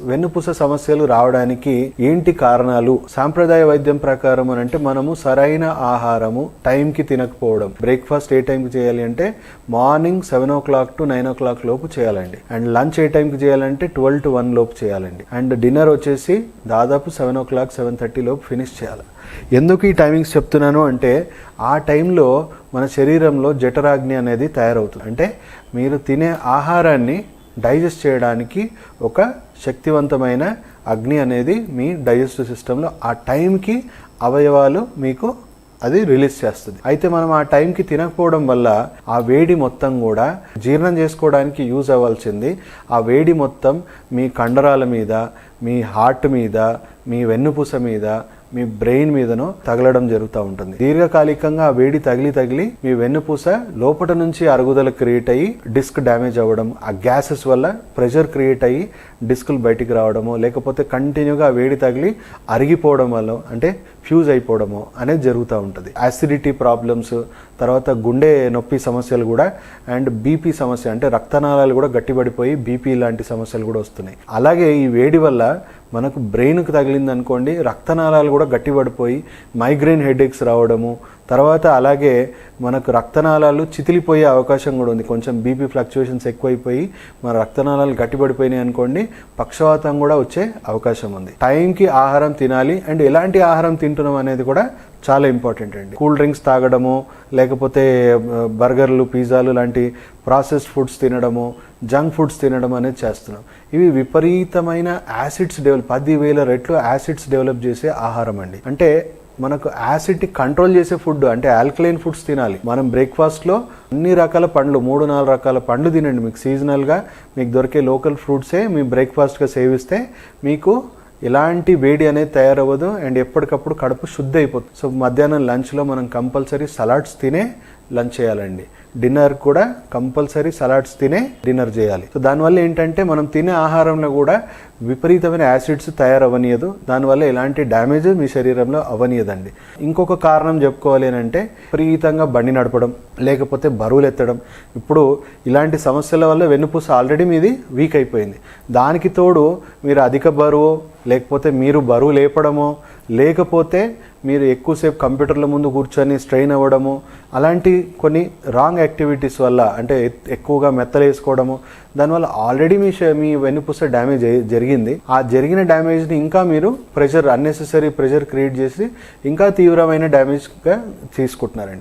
వెన్నుపూస సమస్యలు రావడానికి ఏంటి కారణాలు? సాంప్రదాయ వైద్యం ప్రకారం అని అంటే మనము సరైన ఆహారము టైంకి తినకపోవడం. బ్రేక్ఫాస్ట్ ఏ టైంకి చేయాలి అంటే మార్నింగ్ 7 o'clock to 9 o'clock లోపు చేయాలండి. అండ్ లంచ్ ఏ టైంకి చేయాలంటే 12 to 1 లోపు చేయాలండి. అండ్ డిన్నర్ వచ్చేసి దాదాపు 7 o'clock 7:30 లోపు ఫినిష్ చేయాలి. ఎందుకు ఈ టైమింగ్స్ చెప్తున్నాను అంటే ఆ టైంలో మన శరీరంలో జఠరాగ్ని అనేది తయారవుతుంది. అంటే మీరు తినే ఆహారాన్ని డైజెస్ట్ చేయడానికి ఒక శక్తివంతమైన అగ్ని అనేది మీ డైజెస్టివ్ సిస్టంలో ఆ టైంకి అవయవాలు మీకు అది రిలీజ్ చేస్తుంది. అయితే మనం ఆ టైంకి తినకపోవడం వల్ల ఆ వేడి మొత్తం కూడా జీర్ణం చేసుకోవడానికి యూజ్ అవ్వాల్సింది ఆ వేడి మొత్తం మీ కండరాల మీద, మీ హార్ట్ మీద, మీ వెన్నుపూస మీద, మీ బ్రెయిన్ మీదనో తగలడం జరుగుతూ ఉంటుంది. దీర్ఘకాలికంగా ఆ వేడి తగిలి మీ వెన్నుపూస లోపల నుంచి అరుగుదల క్రియేట్ అయ్యి డిస్క్ డ్యామేజ్ అవ్వడం, ఆ గ్యాసెస్ వల్ల ప్రెషర్ క్రియేట్ అయ్యి డిస్కులు బయటికి రావడమో, లేకపోతే కంటిన్యూగా ఆ వేడి తగిలి అరిగిపోవడం వల్ల అంటే ఫ్యూజ్ అయిపోవడమో అనేది జరుగుతూ ఉంటుంది. యాసిడిటీ ప్రాబ్లమ్స్, తర్వాత గుండె నొప్పి సమస్యలు కూడా, అండ్ బీపీ సమస్య అంటే రక్తనాళాలు కూడా గట్టిపడిపోయి బీపీ లాంటి సమస్యలు కూడా వస్తున్నాయి. అలాగే ఈ వేడి వల్ల మనకు బ్రెయిన్కి తగిలింది అనుకోండి, రక్తనాళాలు కూడా గట్టిపడిపోయి మైగ్రేన్ హెడేక్స్ రావడము, తర్వాత అలాగే మనకు రక్తనాళాలు చితిలిపోయే అవకాశం కూడా ఉంది. కొంచెం బీపీ ఫ్లక్చుయేషన్స్ ఎక్కువైపోయి మన రక్తనాళాలు గట్టిపడిపోయినాయి అనుకోండి, పక్షవాతం కూడా వచ్చే అవకాశం ఉంది. టైంకి ఆహారం తినాలి. అండ్ ఎలాంటి ఆహారం తింటున్నాం అనేది కూడా చాలా ఇంపార్టెంట్ అండి. కూల్ డ్రింక్స్ తాగడము, లేకపోతే బర్గర్లు, పిజ్జాలు లాంటి ప్రాసెస్డ్ ఫుడ్స్ తినడము, జంక్ ఫుడ్స్ తినడం అనేది చేస్తున్నాం. ఇవి విపరీతమైన యాసిడ్స్ 10,000 రెట్లు యాసిడ్స్ డెవలప్ చేసే ఆహారం అండి. అంటే మనకు యాసిడ్ని కంట్రోల్ చేసే ఫుడ్ అంటే ఆల్కలైన్ ఫుడ్స్ తినాలి. మనం బ్రేక్ఫాస్ట్లో అన్ని రకాల పండ్లు, 3-4 రకాల పండ్లు తినండి. మీకు సీజనల్గా మీకు దొరికే లోకల్ ఫ్రూట్సే మీ బ్రేక్ఫాస్ట్గా సేవిస్తే మీకు ఎలాంటి వేడి అనేది తయారవ్వదు. అండ్ ఎప్పటికప్పుడు కడుపు శుద్ధి అయిపోతుంది. సో మధ్యాహ్నం లంచ్లో మనం కంపల్సరీ సలాడ్స్ తినే లంచ్ చేయాలండి. డిన్నర్ కూడా కంపల్సరీ సలాడ్స్ తినే డిన్నర్ చేయాలి. సో దానివల్ల ఏంటంటే మనం తినే ఆహారంలో కూడా విపరీతమైన యాసిడ్స్ తయారవనీయదు. దానివల్ల ఎలాంటి డ్యామేజ్ మీ శరీరంలో అవనీయదండి. ఇంకొక కారణం చెప్పుకోవాలి అని అంటే విపరీతంగా బండి నడపడం, లేకపోతే బరువులు ఎత్తడం. ఇప్పుడు ఇలాంటి సమస్యల వల్ల వెన్నుపూస ఆల్రెడీ మీది వీక్ అయిపోయింది. దానికి తోడు మీరు అధిక బరువు, లేకపోతే మీరు బరువు లేపడమో, లేకపోతే మీరు ఎక్కువసేపు కంప్యూటర్ల ముందు కూర్చొని స్ట్రెయిన్ అవ్వడము, అలాంటి కొన్ని రాంగ్ యాక్టివిటీస్ వల్ల అంటే ఎక్కువగా మెత్తలు వేసుకోవడము, దానివల్ల ఆల్రెడీ మీ వెన్నుపూస డ్యామేజ్ జరిగింది. ఆ జరిగిన డ్యామేజ్ని ఇంకా మీరు అన్నెసెసరీ ప్రెషర్ క్రియేట్ చేసి ఇంకా తీవ్రమైన డ్యామేజ్గా తీసుకుంటున్నారండి.